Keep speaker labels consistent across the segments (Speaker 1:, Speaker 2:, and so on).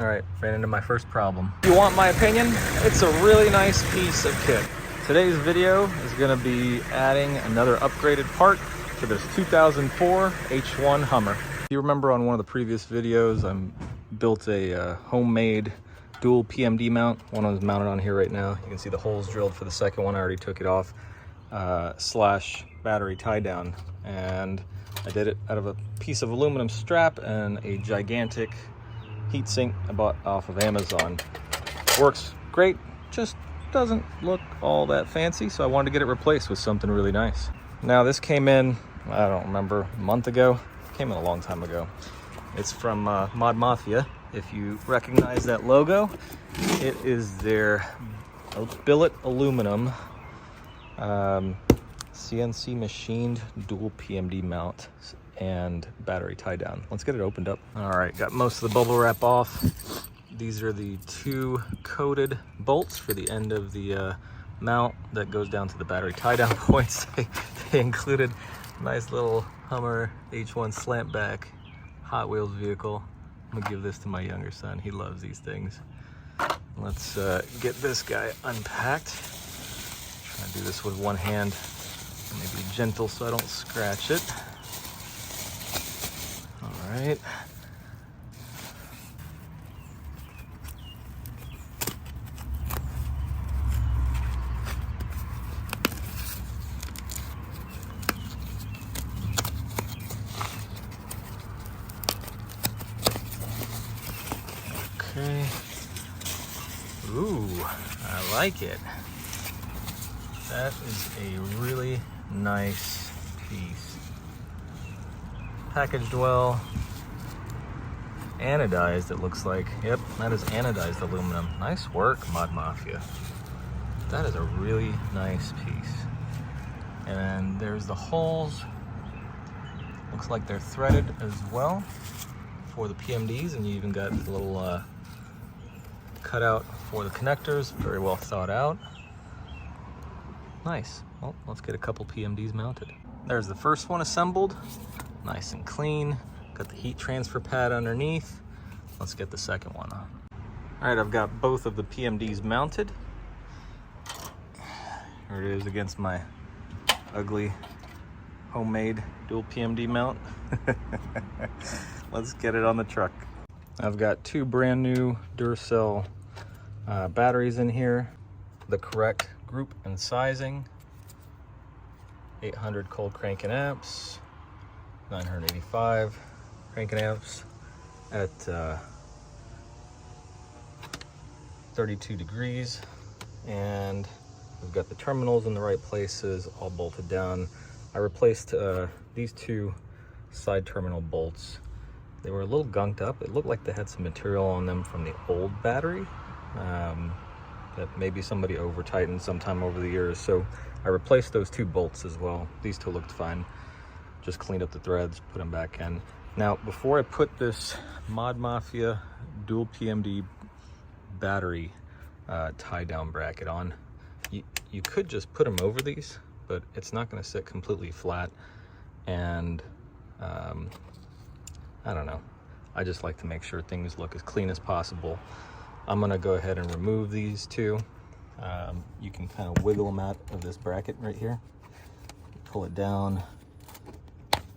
Speaker 1: All right, ran into my first problem. If you want my opinion, it's a really nice piece of kit. Today's video is gonna be adding another upgraded part to this 2004 H1 Hummer. If you remember on one of the previous videos, I built a homemade dual PMD mount. One is mounted on here right now. You can see the holes drilled for the second one. I already took it off, slash battery tie down. And I did it out of a piece of aluminum strap and a gigantic heatsink I bought off of Amazon. Works great, just doesn't look all that fancy, so I wanted to get it replaced with something really nice. Now this came in, I don't remember, a month ago. It came in a long time ago. It's from ModMafia. If you recognize that logo, it is their billet aluminum CNC machined dual PMD mount and battery tie down. Let's get it opened up. All right, got most of the bubble wrap off. These are the two coated bolts for the end of the mount that goes down to the battery tie down points. They included a nice little Hummer H1 slant back Hot Wheels vehicle. I'm gonna give this to my younger son. He loves these things. Let's get this guy unpacked. Try to do this with one hand. Maybe gentle so I don't scratch it. All right. Okay. Ooh, I like it. That is a really nice piece. Packaged well. Anodized, it looks like. Yep, that is anodized aluminum. Nice work, ModMafia. That is a really nice piece. And there's the holes. Looks like they're threaded as well for the PMDs, and you even got the little cutout for the connectors. Very well thought out. Nice. Well, let's get a couple PMDs mounted. There's the first one assembled. Nice and clean. Got the heat transfer pad underneath. Let's get the second one on. All right, I've got both of the PMDs mounted. Here it is against my ugly homemade dual PMD mount. Let's get it on the truck. I've got two brand new Duracell batteries in here. The correct group and sizing. 800 cold cranking amps, 985 cranking amps at 32 degrees. And we've got the terminals in the right places, all bolted down. I replaced these two side terminal bolts. They were a little gunked up. It looked like they had some material on them from the old battery that maybe somebody over tightened sometime over the years. So I replaced those two bolts as well. These two looked fine. Just cleaned up the threads, put them back in. Now, before I put this ModMafia Dual PMD battery tie down bracket on, you could just put them over these, but it's not going to sit completely flat. And I don't know. I just like to make sure things look as clean as possible. I'm going to go ahead and remove these two. You can kind of wiggle them out of this bracket right here. Pull it down.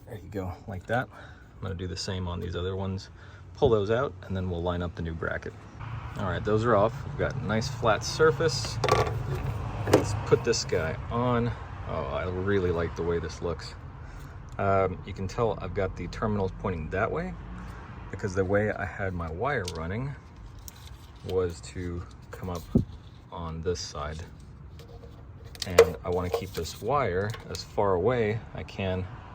Speaker 1: There you go, like that. I'm going to do the same on these other ones. Pull those out, and then we'll line up the new bracket. All right, those are off. We've got a nice flat surface. Let's put this guy on. Oh, I really like the way this looks. You can tell I've got the terminals pointing that way because the way I had my wire running was to come up on this side. And I want to keep this wire as far away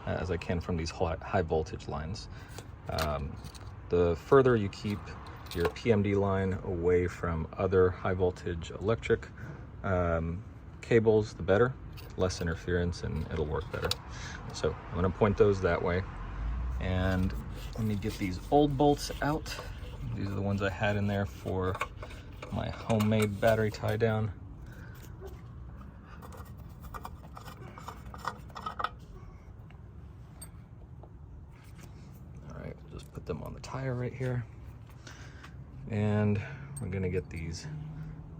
Speaker 1: as I can from these high voltage lines. The further you keep your PMD line away from other high voltage electric cables, the better. Less interference and it'll work better. So I'm going to point those that way. And let me get these old bolts out. These are the ones I had in there for my homemade battery tie down. All right, just put them on the tire right here. And we're gonna get these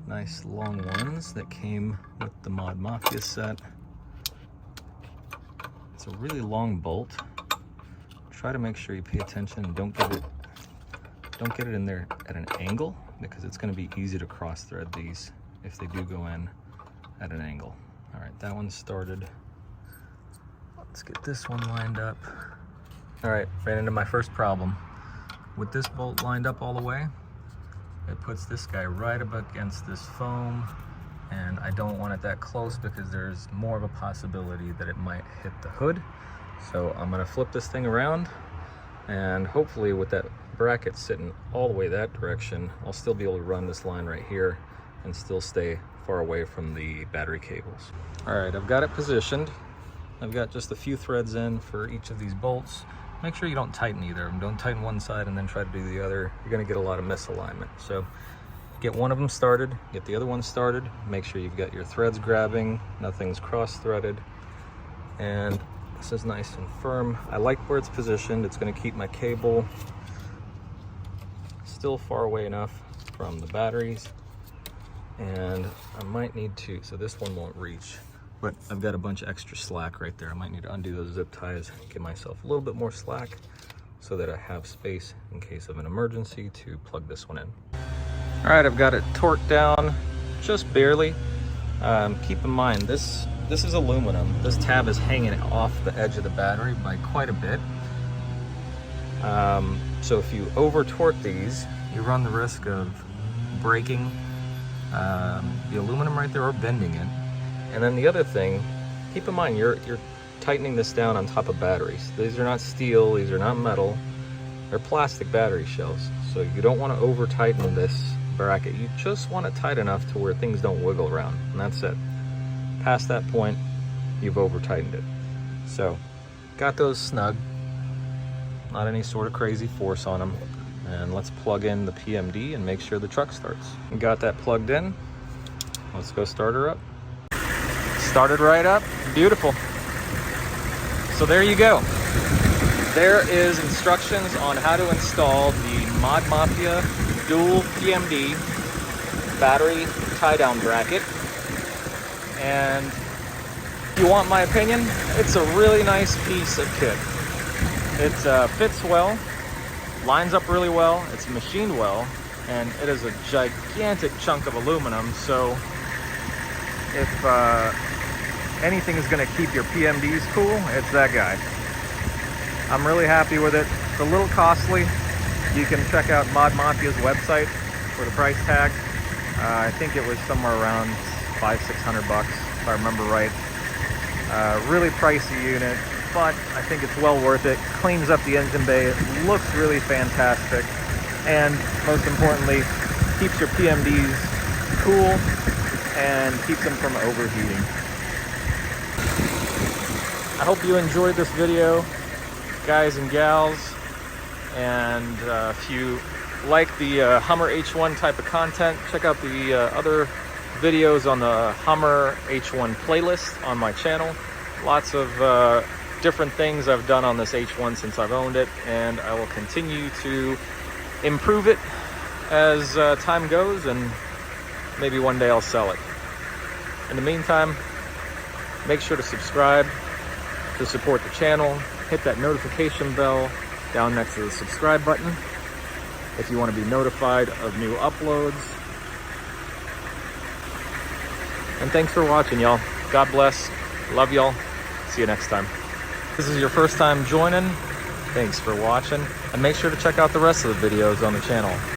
Speaker 1: nice long ones that came with the ModMafia set. It's a really long bolt. Try to make sure you pay attention and don't get it in there at an angle, because it's going to be easy to cross thread these if they do go in at an angle. All right, that one's started. Let's get this one lined up. All right, ran into my first problem. With this bolt lined up all the way, it puts this guy right up against this foam, and I don't want it that close because there's more of a possibility that it might hit the hood. So I'm gonna flip this thing around, and hopefully with that bracket sitting all the way that direction, I'll still be able to run this line right here and still stay far away from the battery cables. All right, I've got it positioned. I've got just a few threads in for each of these bolts. Make sure you don't tighten either of them. Don't tighten one side and then try to do the other. You're gonna get a lot of misalignment. So get one of them started, get the other one started. Make sure you've got your threads grabbing, nothing's cross-threaded. And this is nice and firm. I like where it's positioned. It's gonna keep my cable still far away enough from the batteries. And I might need to, so this one won't reach, but I've got a bunch of extra slack right there. I might need to undo those zip ties, give myself a little bit more slack so that I have space in case of an emergency to plug this one in. All right, I've got it torqued down just barely. Keep in mind, this is aluminum. This tab is hanging off the edge of the battery by quite a bit. So if you over torque these, you run the risk of breaking the aluminum right there or bending it. And then the other thing, keep in mind, you're tightening this down on top of batteries. These are not steel, these are not metal, they're plastic battery shells. So you don't want to over tighten this bracket. You just want it tight enough to where things don't wiggle around, and that's it. Past that point, you've over tightened it. So got those snug, not any sort of crazy force on them. And let's plug in the PMD and make sure the truck starts. We got that plugged in. Let's go start her up. Started right up, beautiful. So there you go. There is instructions on how to install the ModMafia Dual PMD battery tie-down bracket. And if you want my opinion, it's a really nice piece of kit. It fits well, lines up really well, it's machined well, and it is a gigantic chunk of aluminum. So if anything is going to keep your PMDs cool, it's that guy. I'm really happy with it. It's a little costly. You can check out ModMafia's website for the price tag. I think it was somewhere around $500-600 if I remember right. Really pricey unit, but I think it's well worth it. Cleans up the engine bay, it looks really fantastic, and most importantly, keeps your PMDs cool and keeps them from overheating. I hope you enjoyed this video, guys and gals, and if you like the Hummer H1 type of content, check out the other videos on the Hummer H1 playlist on my channel. Lots of different things I've done on this H1 since I've owned it, and I will continue to improve it as time goes, and maybe one day I'll sell it. In the meantime, make sure to subscribe to support the channel. Hit that notification bell down next to the subscribe button if you want to be notified of new uploads. And thanks for watching, y'all. God bless. Love y'all. See you next time. If this is your first time joining, thanks for watching, and make sure to check out the rest of the videos on the channel.